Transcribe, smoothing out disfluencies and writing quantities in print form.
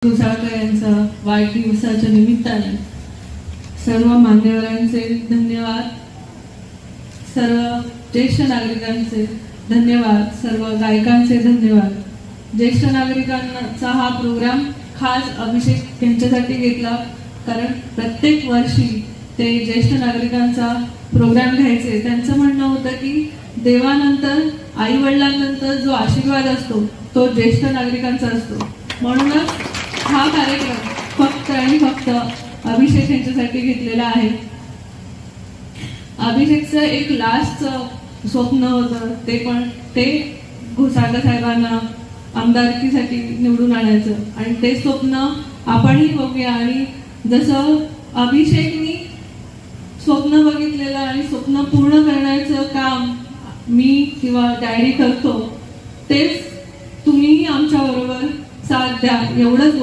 घोसाळकर यांचा वाढदिवसाच्या निमित्ताने सर्व मान्यवरांचे धन्यवाद, सर्व ज्येष्ठ नागरिकांचे धन्यवाद, सर्व गायकांचे धन्यवाद. ज्येष्ठ नागरिकांचा हा प्रोग्राम खास अभिषेक यांच्यासाठी घेतला, कारण प्रत्येक वर्षी ते ज्येष्ठ नागरिकांचा प्रोग्राम घ्यायचे. त्यांचं म्हणणं होतं की देवानंतर, आई वडिलांनंतर जो आशीर्वाद असतो तो ज्येष्ठ नागरिकांचा असतो. म्हणूनच हा कार्यक्रम फक्त आणि फक्त अभिषेक यांच्यासाठी घेतलेला आहे. अभिषेकचं एक लास्टचं स्वप्न होतं, ते घोसाळकर साहेबांना आमदारकीसाठी निवडून आणायचं, आणि ते स्वप्न आपणही बघूया. आणि जसं अभिषेकनी स्वप्न बघितलेलं आणि स्वप्न पूर्ण करण्याचं काम मी किंवा डॅडी करतो, तेच तुम्हीही आमच्या बरोबर साथ द्या, एवढंच